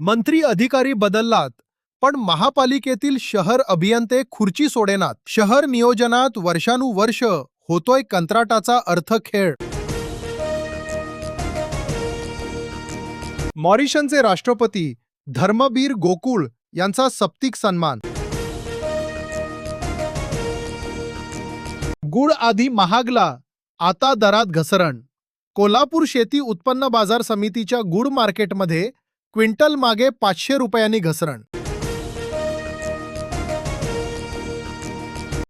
मंत्री अधिकारी बदललात, पण महापालिकेतील शहर अभियंते खुर्ची सोडेनात. शहर नियोजनात वर्षानुवर्ष होतोय कंत्राटाचा अर्थखेळ. मॉरिशनचे राष्ट्रपती धर्मबीर गोकुळ यांचा सप्तिक सन्मान. गुळ आधी महागला, आता दरात घसरण. कोल्हापूर शेती उत्पन्न बाजार समितीच्या गुळ मार्केटमध्ये क्विंटल मागे 500 रुपयांनी घसरण.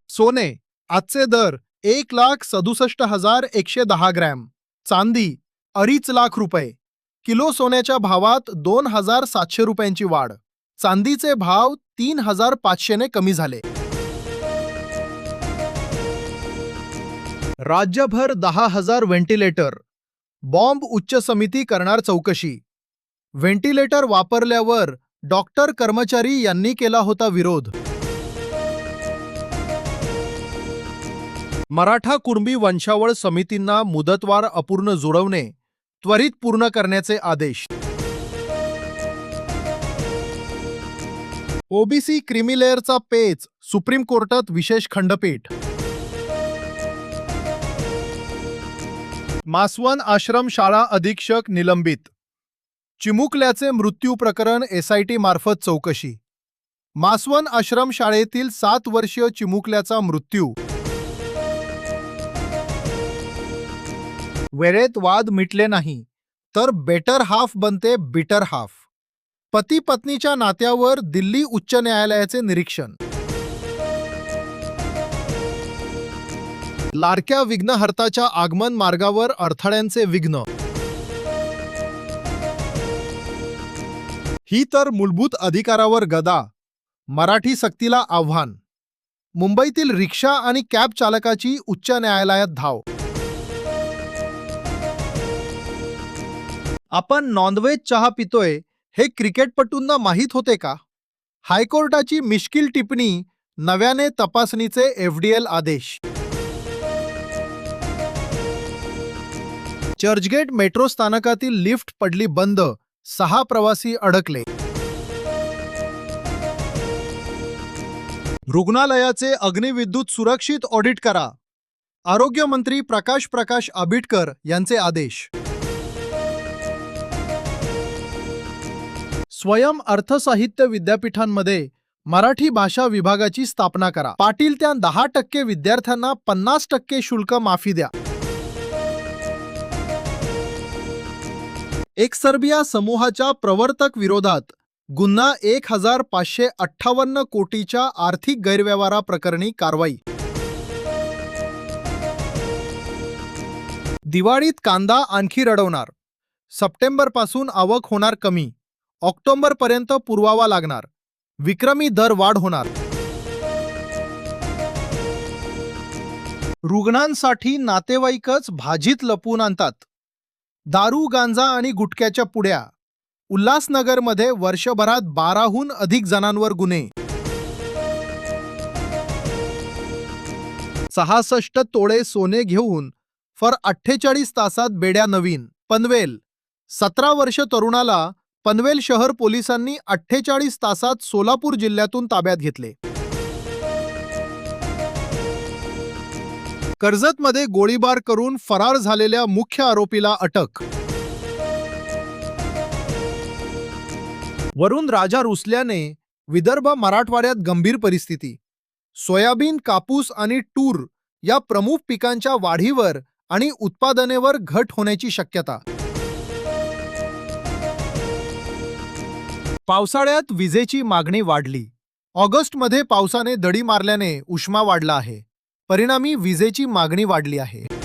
सोने आजचे दर 1,67,110 ग्रॅम. चांदी 2.5 लाख रुपये. किलो सोन्याच्या भावात 2,700 रुपयांची वाढ. चांदीचे भाव 3,500 ने कमी झाले. राज्यभर 10,000 व्हेंटिलेटर. बॉम्ब उच्च समिती करणार चौकशी. व्हेंटिलेटर वापरल्यावर डॉक्टर कर्मचारी यांनी केला होता विरोध. मराठा कुणबी वंशावळ समितींना मुदतवार अपूर्ण जुळवणे त्वरित पूर्ण करण्याचे आदेश. ओबीसी क्रिमिलेअरचा पेच सुप्रीम कोर्टात विशेष खंडपीठ. मासवन आश्रम शाळा अधीक्षक निलंबित. चिमुकल्याचे मृत्यू प्रकरण एसआयटी मार्फत चौकशी. मासवन आश्रम शाळेतील 7 वर्षीय चिमुकल्याचा मृत्यू. वेळेत वाद मिटले नाही तर बेटर हाफ बनते बिटर हाफ. पती पत्नीच्या नात्यावर दिल्ली उच्च न्यायालयाचे निरीक्षण. लाडक्या विघ्नहर्ताच्या आगमन मार्गावर अडथळ्यांचे विघ्न. ही तर मूलभूत अधिकारावर गदा, मराठी सक्तीला आव्हान. मुंबईतील रिक्षा आणि कॅब चालकाची उच्च न्यायालयात धाव. आपण नॉनव्हेज चहा पितोय हे क्रिकेटपटूंना माहीत होते का? हायकोर्टाची मिश्किल टिप्पणी, नव्याने तपासणीचे एफडीएल आदेश. चर्चगेट मेट्रो स्थानकातील लिफ्ट पडली बंद, 6 प्रवासी अडकले. रुग्णालयाचे अग्निविद्युत सुरक्षित ऑडिट करा. आरोग्यमंत्री प्रकाश आंबेडकर यांचे आदेश. स्वयं अर्थसाहित्य विद्यापीठांमध्ये मराठी भाषा विभागाची स्थापना करा. पाटील त्या 10% विद्यार्थ्यांना 50% शुल्क माफी द्या. एक्सर्बिया समूहाच्या प्रवर्तक विरोधात गुन्हा 1,558 कोटीच्या आर्थिक गैरव्यवहाराप्रकरणी कारवाई. दिवाळीत कांदा आणखी रडवणार. सप्टेंबरपासून आवक होणार कमी. ऑक्टोबरपर्यंत पुरवावा लागणार. विक्रमी दर वाढ होणार. रुग्णांसाठी नातेवाईकच भाजीत लपवून आणतात. दारू, गांजा आणि गुटख्याच्या पुड्या. उल्हासनगरमध्ये वर्षभरात 12हून अधिक जणांवर गुन्हे. 66 तोळे सोने घेऊन 48 तासात बेड्या नवीन. पनवेल 17 वर्ष तरुणाला पनवेल शहर पोलिसांनी 48 तासात सोलापूर जिल्ह्यातून ताब्यात घेतले. कर्जतमध्ये गोळीबार करून फरार झालेल्या मुख्य आरोपीला अटक. वरून राजा रुसल्याने विदर्भ मराठवाड्यात गंभीर परिस्थिती. सोयाबीन, कापूस आणि तूर या प्रमुख पिकांच्या वाढीवर आणि उत्पादनेवर घट होण्याची शक्यता. पावसाळ्यात विजेची मागणी वाढली. ऑगस्टमध्ये पावसाने दडी मारल्याने उष्मा वाढला आहे. परिणामी विजेची मागणी वाढली आहे.